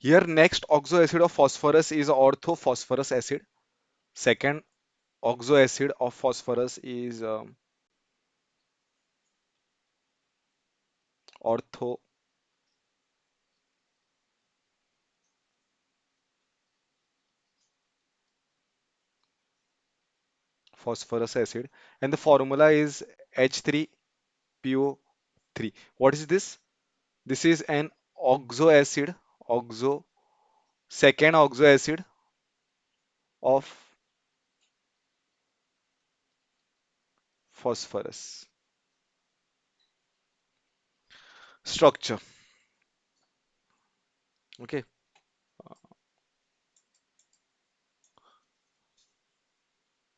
Here next oxo acid of phosphorus is orthophosphorus acid. Second oxo acid of phosphorus is orthophosphorus acid, and the formula is H3PO3. What is this? This is an oxo acid, oxo, second oxo acid of phosphorus. Structure. Okay.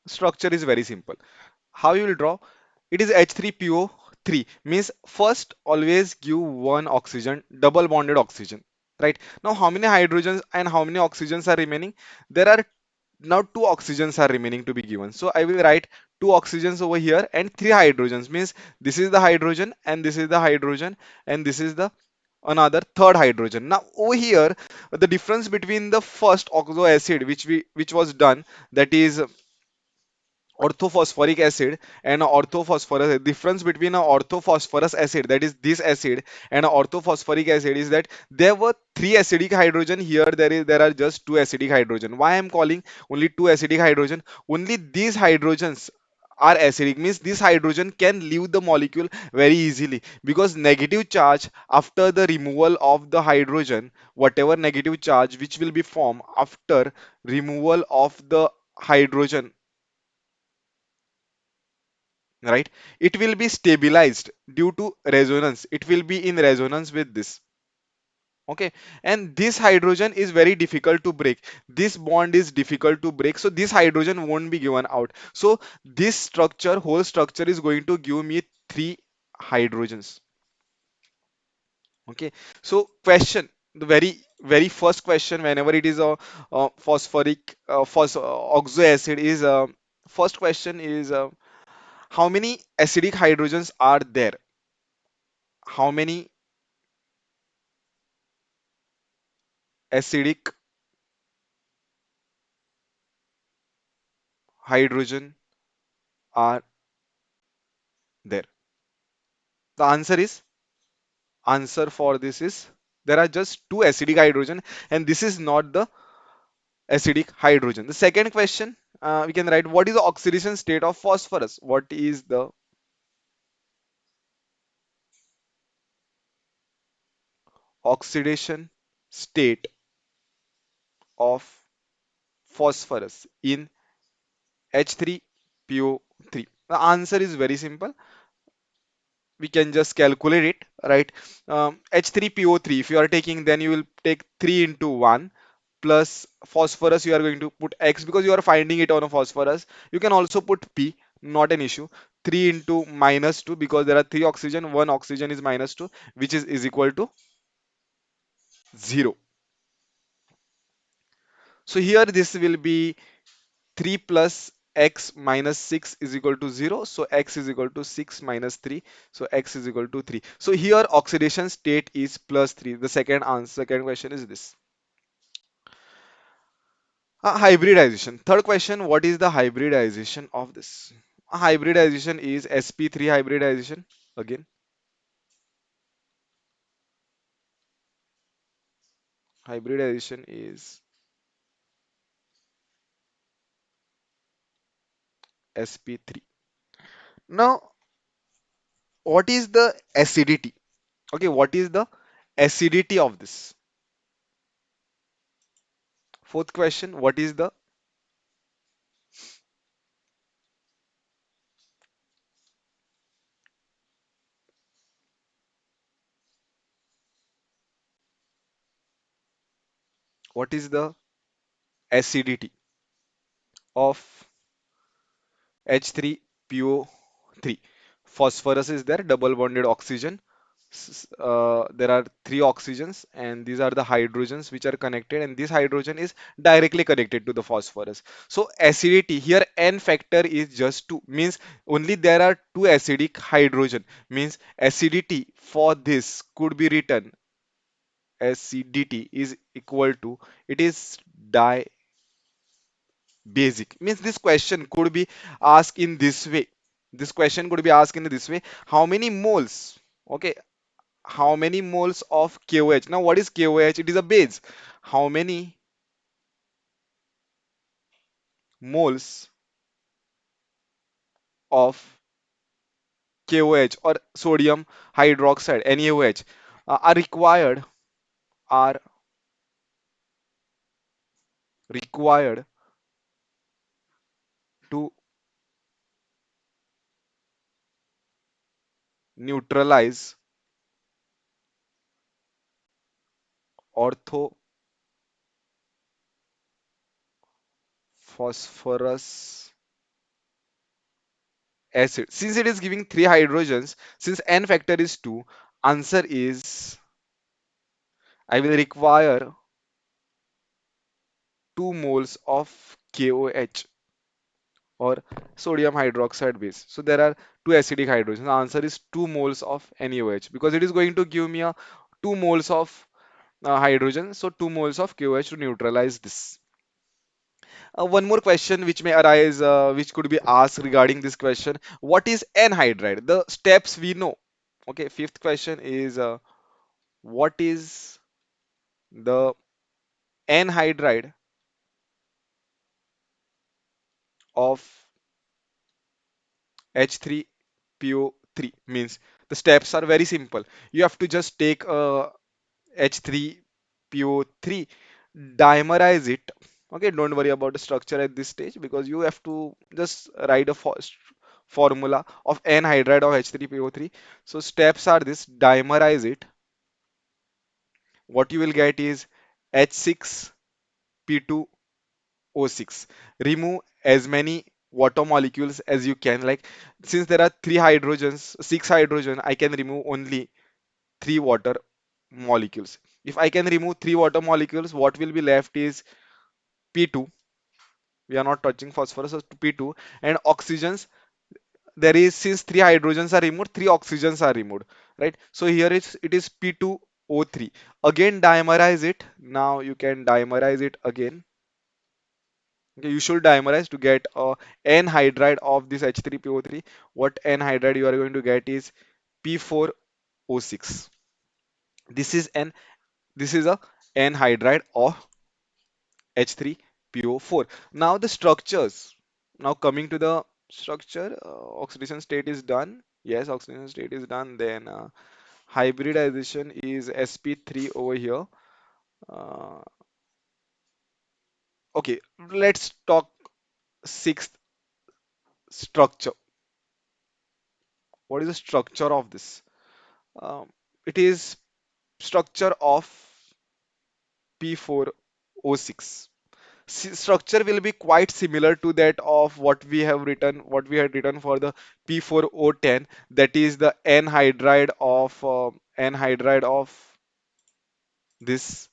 Structure is very simple. How you will draw? It is H3PO3, means first always give one oxygen, double bonded oxygen. Right. Now how many hydrogens and how many oxygens are remaining? There are now two oxygens are remaining to be given. So I will write two oxygens over here and three hydrogens, means this is the hydrogen and this is the hydrogen and this is the another third hydrogen. Now over here the difference between the first oxo acid which was done, that is orthophosphoric acid and orthophosphorus. Difference between a orthophosphorus acid, that is this acid, and a orthophosphoric acid is that there were three acidic hydrogen. Here there are just two acidic hydrogen. Why I'm calling only two acidic hydrogen? Only these hydrogens are acidic, means this hydrogen can leave the molecule very easily, because negative charge after the removal of the hydrogen, whatever negative charge which will be formed after removal of the hydrogen, right, it will be stabilized due to resonance. It will be in resonance with this. Okay, and this hydrogen is very difficult to break. This bond is difficult to break, so this hydrogen won't be given out. So this structure, whole structure, is going to give me three hydrogens. Okay, so question, the very first question whenever it is a phosphoric oxo acid is first question is how many acidic hydrogens are there? How many acidic hydrogen are there? The answer for this is there are just two acidic hydrogen, and this is not the acidic hydrogen. The second question, we can write what is the oxidation state of phosphorus? What is the oxidation state of phosphorus in H3PO3? The answer is very simple. We can just calculate it, right? H3PO3, if you are taking, then you will take 3 into 1 plus phosphorus. You are going to put X because you are finding it on a phosphorus. You can also put P, not an issue. 3 into minus 2, because there are three oxygen, one oxygen is minus 2, which is equal to 0. So here this will be 3 plus x minus 6 is equal to 0. So x is equal to 6 minus 3. So x is equal to 3. So here oxidation state is plus 3. The second answer, second question is this. Hybridization. Third question, what is the hybridization of this? Hybridization is sp3 hybridization. Again, hybridization is sp3. Now, what is the acidity? Okay, what is the acidity of this? Fourth question, what is the acidity of H3PO3? Phosphorus is there, double bonded oxygen. There are three oxygens, and these are the hydrogens which are connected, and this hydrogen is directly connected to the phosphorus. So acidity here, n factor is just 2, means only there are two acidic hydrogen, means acidity for this could be written SCDT is equal to, it is di basic. Means this question could be asked in this way. This question could be asked in this way. How many moles? Okay, how many moles of KOH? Now, what is KOH? It is a base. How many moles of KOH or sodium hydroxide NaOH are are required to neutralize orthophosphorus acid. Since it is giving three hydrogens, since n factor is 2, answer is I will require 2 moles of KOH or sodium hydroxide base. So there are two acidic hydrogens. The answer is 2 moles of NaOH because it is going to give me a 2 moles of hydrogen. So 2 moles of KOH to neutralize this. One more question which may arise, which could be asked regarding this question. What is anhydride? The steps we know. Okay, fifth question is what is the anhydride of H3PO3? Means the steps are very simple. You have to just take H3PO3, dimerize it. Okay, don't worry about the structure at this stage because you have to just write a formula of anhydride of H3PO3. So steps are this: dimerize it. What you will get is H6P2O6. Remove as many water molecules as you can. Like since there are three hydrogens, six hydrogen, I can remove only three water molecules. If I can remove three water molecules, what will be left is P2. We are not touching phosphorus, so P2 and oxygens. There is, since three hydrogens are removed, three oxygens are removed, right? So here it is P2O3. Again, dimerize it. Now you can dimerize it again. Okay, you should dimerize to get a anhydride of this H3PO3. What anhydride you are going to get is P4O6. This is an this is a anhydride of H3PO4. Now the structures. Now coming to the structure, oxidation state is done. Yes, oxidation state is done. Then hybridization is sp3 over here. Uh, okay, let's talk sixth structure. What is the structure of this? Um, it is structure of P4O6. Structure will be quite similar to that of what we had written for the P4O10, that is the anhydride of this.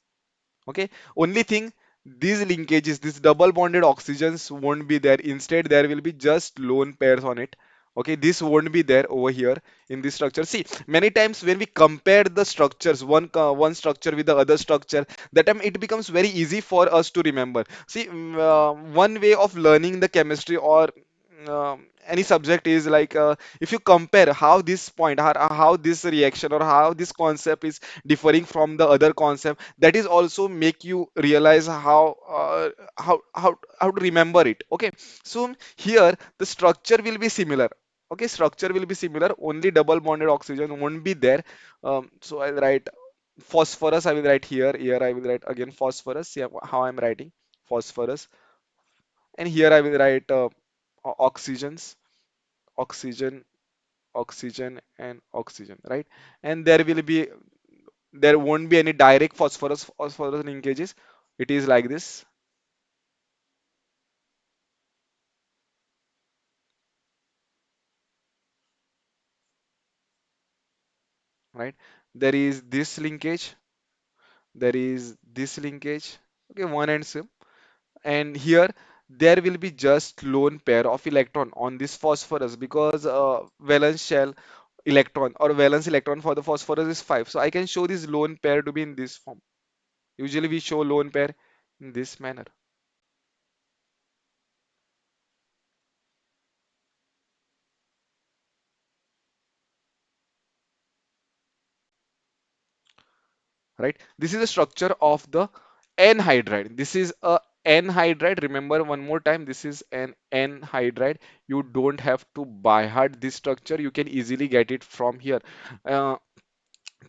Okay, only thing, these linkages, these double bonded oxygens won't be there. Instead, there will be just lone pairs on it. Okay, this won't be there over here in this structure. See, many times when we compare the structures, one structure with the other structure, that time it becomes very easy for us to remember. See, one way of learning the chemistry or any subject is like, if you compare how this point, how this reaction or how this concept is differing from the other concept, that is also make you realize how to remember it. Okay, so here the structure will be similar. Okay, structure will be similar, only double bonded oxygen won't be there. So I'll write phosphorus. I will write here I will write again phosphorus. See how I'm writing phosphorus, and here I will write oxygens, oxygen, oxygen, and oxygen, right? And there won't be any direct phosphorus linkages. It is like this, right? There is this linkage, there is this linkage. Okay, one and same. And here there will be just lone pair of electron on this phosphorus because valence shell electron or valence electron for the phosphorus is 5. So I can show this lone pair to be in this form. Usually we show lone pair in this manner, right? This is the structure of the n-hydride. This is a n-hydride. Remember one more time, this is an n-hydride. You don't have to by heart this structure. You can easily get it from here. Uh,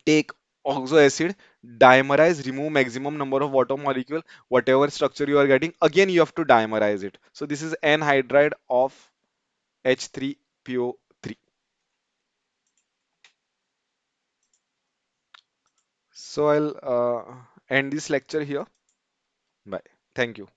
Take oxo acid, dimerize, remove maximum number of water molecule, whatever structure you are getting, again you have to dimerize it. So this is n-hydride of H3PO3. So I'll end this lecture here. Bye. Thank you.